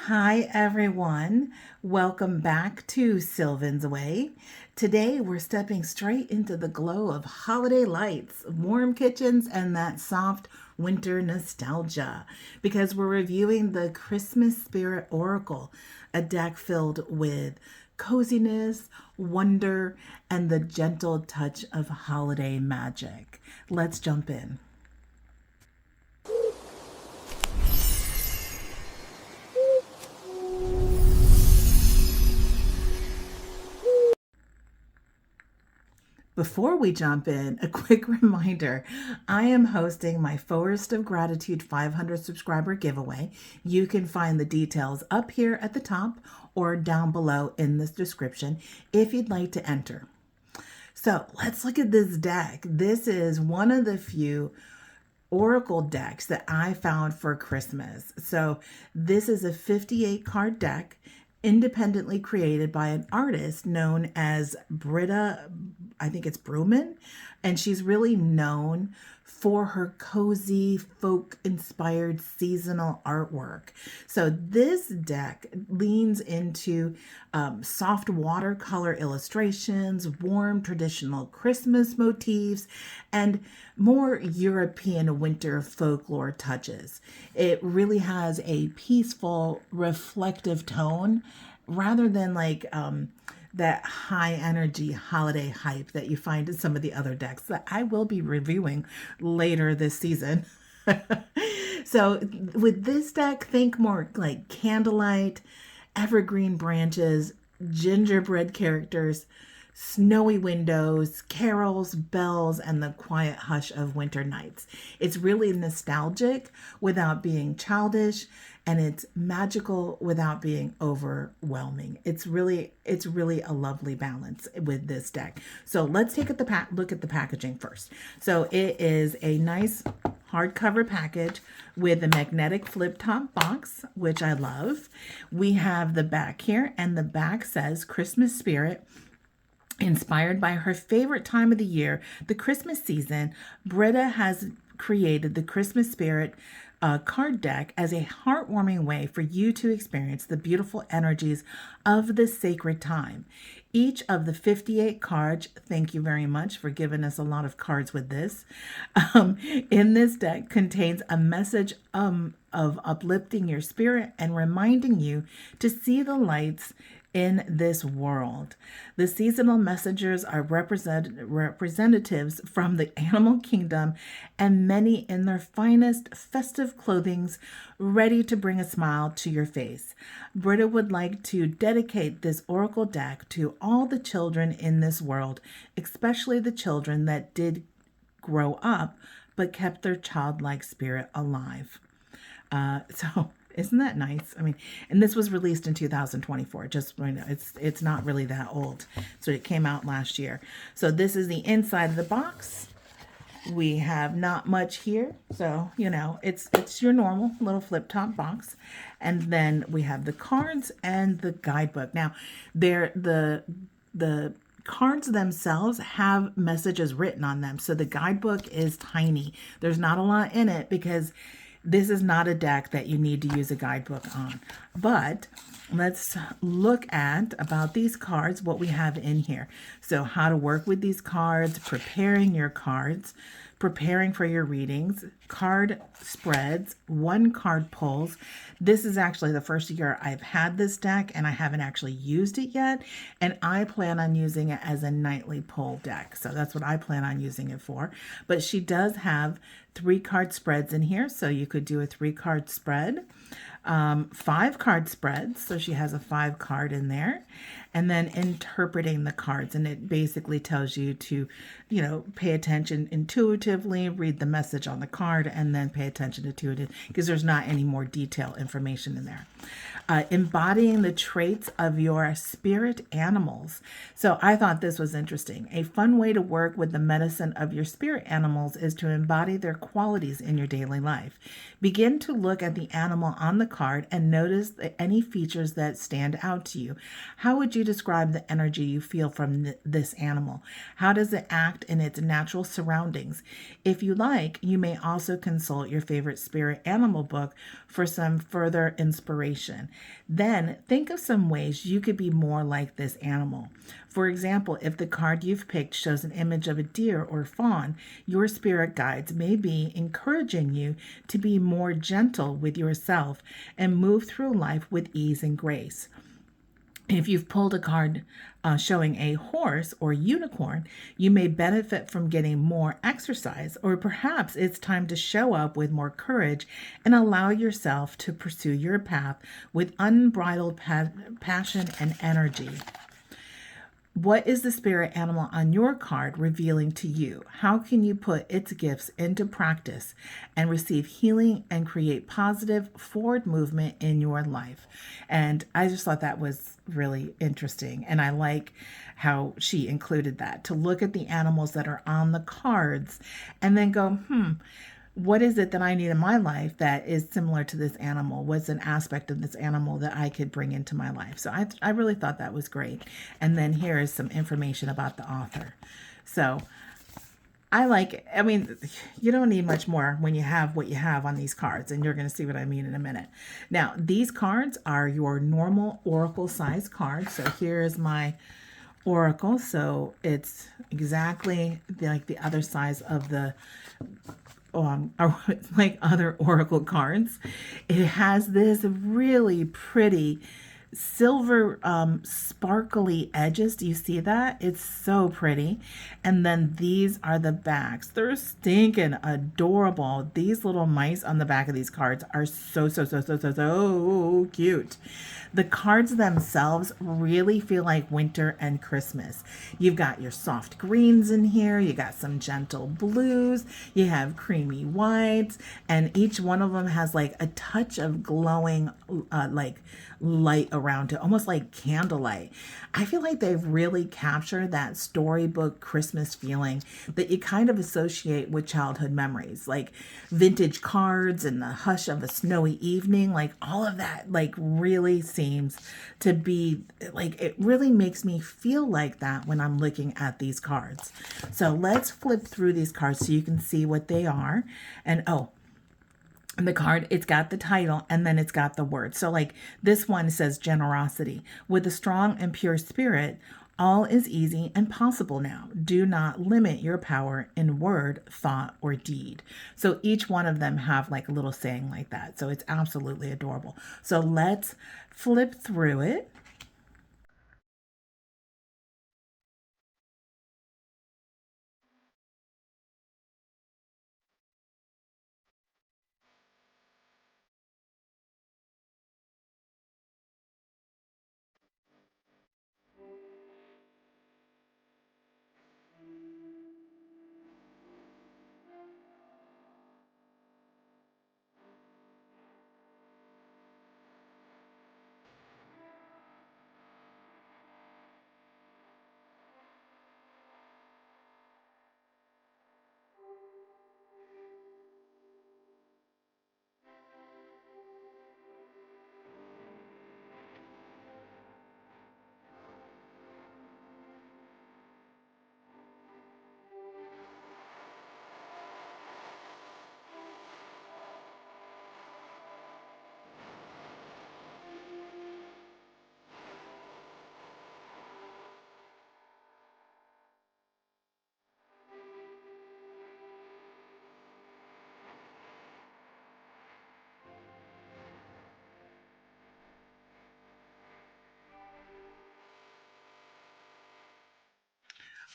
Hi everyone, welcome back to Sylvan's Way. Today we're stepping straight into the glow of holiday lights, warm kitchens, and that soft winter nostalgia because we're reviewing the Christmas Spirit Oracle, a deck filled with coziness, wonder, and the gentle touch of holiday magic. Let's jump in. Before we jump in, a quick reminder I am hosting my Forest of Gratitude 500 subscriber giveaway. You can find the details up here at the top or down below in this description if you'd like to enter. So let's look at this deck. This is one of the few Oracle decks that I found for Christmas. So this is a 58 card deck independently created by an artist known as Britta, I think it's Baumann, and she's really known for her cozy, folk-inspired seasonal artwork. So this deck leans into soft watercolor illustrations, warm traditional Christmas motifs, and more European winter folklore touches. It really has a peaceful, reflective tone rather than that high energy holiday hype that you find in some of the other decks that I will be reviewing later this season. So with this deck, think more like candlelight, evergreen branches, gingerbread characters, snowy windows, carols, bells, and the quiet hush of winter nights. It's really nostalgic without being childish, and it's magical without being overwhelming. It's really a lovely balance with this deck. So let's take a look at the packaging first. So it is a nice hardcover package with a magnetic flip top box, which I love. We have the back here, and the back says Christmas Spirit. Inspired by her favorite time of the year, the Christmas season, Britta has created the Christmas Spirit card deck as a heartwarming way for you to experience the beautiful energies of this sacred time. Each of the 58 cards, thank you very much for giving us a lot of cards with this, in this deck contains a message of uplifting your spirit and reminding you to see the lights in this world. The seasonal messengers are representatives from the animal kingdom, and many in their finest festive clothings, ready to bring a smile to your face. Britta would like to dedicate this oracle deck to all the children in this world, especially the children that did grow up but kept their childlike spirit alive. So isn't that nice? I mean, and this was released in 2024. Just it's not really that old. So it came out last year. So this is the inside of the box. We have not much here. So, it's your normal little flip top box. And then we have the cards and the guidebook. Now, the cards themselves have messages written on them. So the guidebook is tiny. There's not a lot in it because this is not a deck that you need to use a guidebook on. But let's look at about these cards, what we have in here. So how to work with these cards, preparing your cards, preparing for your readings, card spreads, one card pulls. This is actually the first year I've had this deck and I haven't actually used it yet. And I plan on using it as a nightly pull deck. So that's what I plan on using it for. But she does have 3 card spreads in here. So you could do a 3 card spread. 5 card spreads. So she has a 5 card in there. And then interpreting the cards. And it basically tells you to, pay attention intuitively, read the message on the card, and then pay attention to it because there's not any more detailed information in there. Embodying the traits of your spirit animals. So I thought this was interesting. A fun way to work with the medicine of your spirit animals is to embody their qualities in your daily life. Begin to look at the animal on the card and notice any features that stand out to you. How would you describe the energy you feel from this animal? How does it act in its natural surroundings? If you like, you may also consult your favorite spirit animal book for some further inspiration. Then think of some ways you could be more like this animal. For example, if the card you've picked shows an image of a deer or fawn, your spirit guides may be encouraging you to be more gentle with yourself and move through life with ease and grace. If you've pulled a card showing a horse or unicorn, you may benefit from getting more exercise, or perhaps it's time to show up with more courage and allow yourself to pursue your path with unbridled passion and energy. What is the spirit animal on your card revealing to you? How can you put its gifts into practice and receive healing and create positive forward movement in your life? And I just thought that was really interesting. And I like how she included that, to look at the animals that are on the cards and then go, what is it that I need in my life that is similar to this animal? What's an aspect of this animal that I could bring into my life? So I really thought that was great. And then here is some information about the author. So I like it. I mean, you don't need much more when you have what you have on these cards, and you're going to see what I mean in a minute. Now, these cards are your normal oracle size cards. So here is my oracle. So it's exactly like the other size of the like other oracle cards. It has this really pretty silver sparkly edges. Do you see that? It's so pretty. And then these are the backs. They're stinking adorable. These little mice on the back of these cards are so cute. The cards themselves really feel like winter and Christmas. You've got your soft greens in here. You got some gentle blues. You have creamy whites, and each one of them has like a touch of glowing like light around it, almost like candlelight. I feel like they've really captured that storybook Christmas feeling that you kind of associate with childhood memories, like vintage cards and the hush of a snowy evening. Like all of that like really seems to be like, it really makes me feel like that when I'm looking at these cards. So let's flip through these cards so you can see what they are. And the card, it's got the title and then it's got the word. So like this one says generosity. With a strong and pure spirit, all is easy and possible now. Do not limit your power in word, thought, or deed. So each one of them have like a little saying like that. So it's absolutely adorable. So let's flip through it.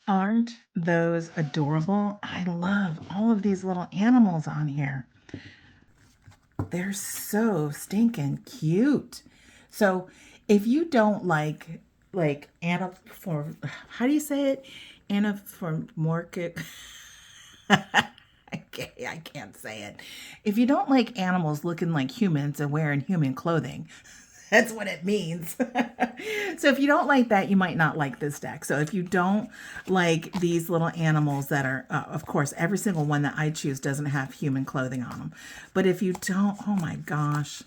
Aren't those adorable? I love all of these little animals on here. They're so stinking cute. So if you don't like Anna for, how do you say it? Anna for Morkic. I can't say it. If you don't like animals looking like humans and wearing human clothing, that's what it means. So if you don't like that, you might not like this deck. So if you don't like these little animals that are, of course, every single one that I choose doesn't have human clothing on them. But if you don't, oh my gosh,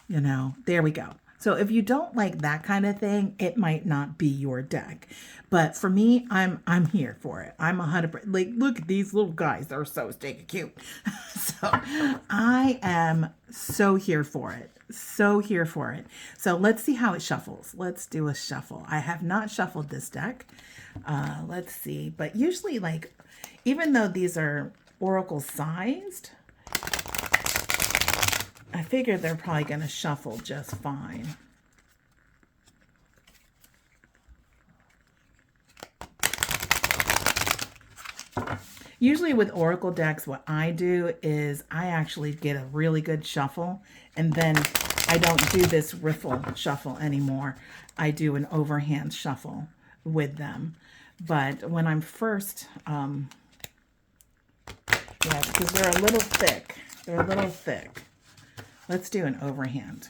there we go. So if you don't like that kind of thing, it might not be your deck. But for me, I'm here for it. I'm 100%. Like, look at these little guys. They're so stinking cute. So I am so here for it. So here for it. So let's see how it shuffles. Let's do a shuffle. I have not shuffled this deck. Let's see. But usually, like, even though these are oracle sized, I figure they're probably going to shuffle just fine. Usually with oracle decks, what I do is I actually get a really good shuffle, and then I don't do this riffle shuffle anymore. I do an overhand shuffle with them. But when I'm first, yeah, because they're a little thick. They're a little thick. Let's do an overhand.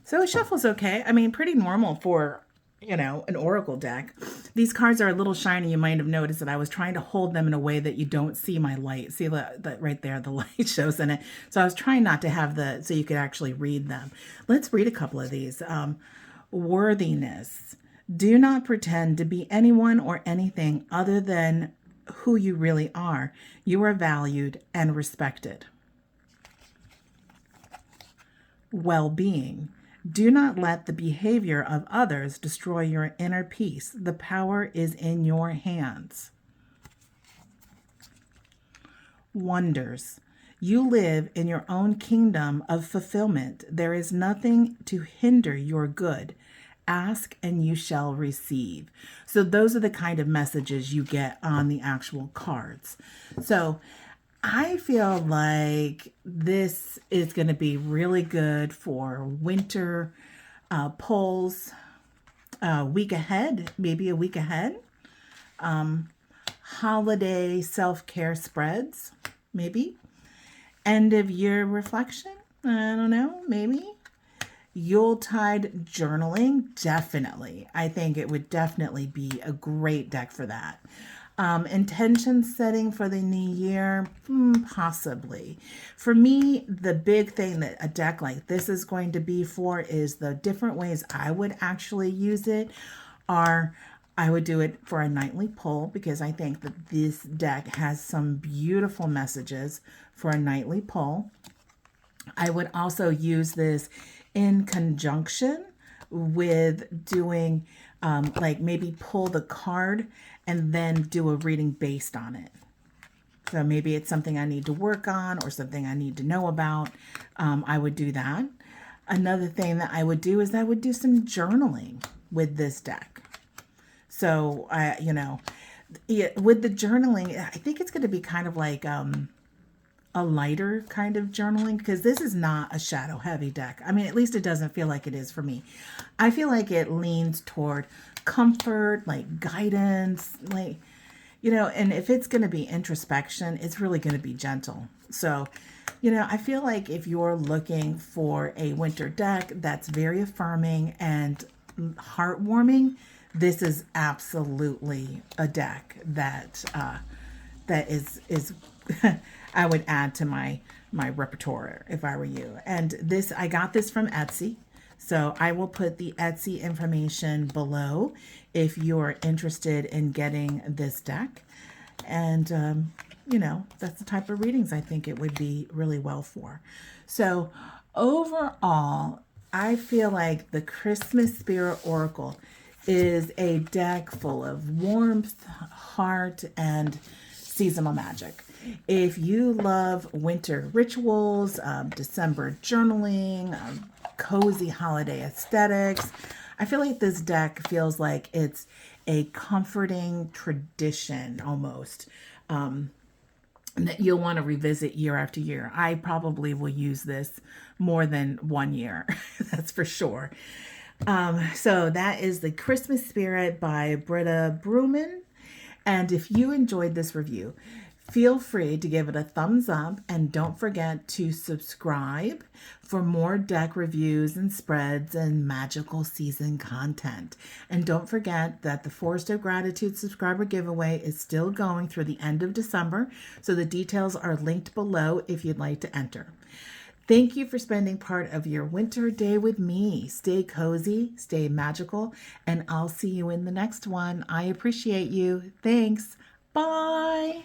So it shuffles okay. I mean, pretty normal for, you know, an oracle deck. These cards are a little shiny. You might have noticed that I was trying to hold them in a way that you don't see my light. See that right there, the light shows in it. So I was trying not to have so you could actually read them. Let's read a couple of these. Worthiness. Do not pretend to be anyone or anything other than who you really are. You are valued and respected. Well-being. Do not let the behavior of others destroy your inner peace. The power is in your hands. Wonders. You live in your own kingdom of fulfillment. There is nothing to hinder your good. Ask and you shall receive. So those are the kind of messages you get on the actual cards. So I feel like this is going to be really good for winter pulls, week ahead, maybe a week ahead. Holiday self-care spreads, maybe. End of year reflection, I don't know, maybe. Yuletide journaling, definitely. I think it would definitely be a great deck for that. Intention setting for the new year, possibly. For me, the big thing that a deck like this is going to be for is the different ways I would actually use it are, I would do it for a nightly pull because I think that this deck has some beautiful messages for a nightly pull. I would also use this in conjunction with doing like maybe pull the card and then do a reading based on it. So maybe it's something I need to work on or something I need to know about. I would do that. Another thing that I would do is I would do some journaling with this deck. So, you know, with the journaling, I think it's going to be kind of like a lighter kind of journaling because this is not a shadow heavy deck. I mean, at least it doesn't feel like it is for me. I feel like it leans toward comfort, like guidance, like, you know, and if it's going to be introspection, it's really going to be gentle. So, you know, I feel like if you're looking for a winter deck that's very affirming and heartwarming, this is absolutely a deck that that is I would add to my repertoire if I were you. And this, I got this from Etsy. So I will put the Etsy information below if you're interested in getting this deck. And, you know, that's the type of readings I think it would be really well for. So overall, I feel like the Christmas Spirit Oracle is a deck full of warmth, heart, and seasonal magic. If you love winter rituals, December journaling, cozy holiday aesthetics, I feel like this deck feels like it's a comforting tradition almost that you'll want to revisit year after year. I probably will use this more than 1 year, that's for sure. So that is the Christmas Spirit by Britta Baumann. And if you enjoyed this review, Feel free to give it a thumbs up and don't forget to subscribe for more deck reviews and spreads and magical season content. And don't forget that the Forest of Gratitude subscriber giveaway is still going through the end of December, so the details are linked below if you'd like to enter. Thank you for spending part of your winter day with me. Stay cozy, stay magical, and I'll see you in the next one. I appreciate you. Thanks. Bye.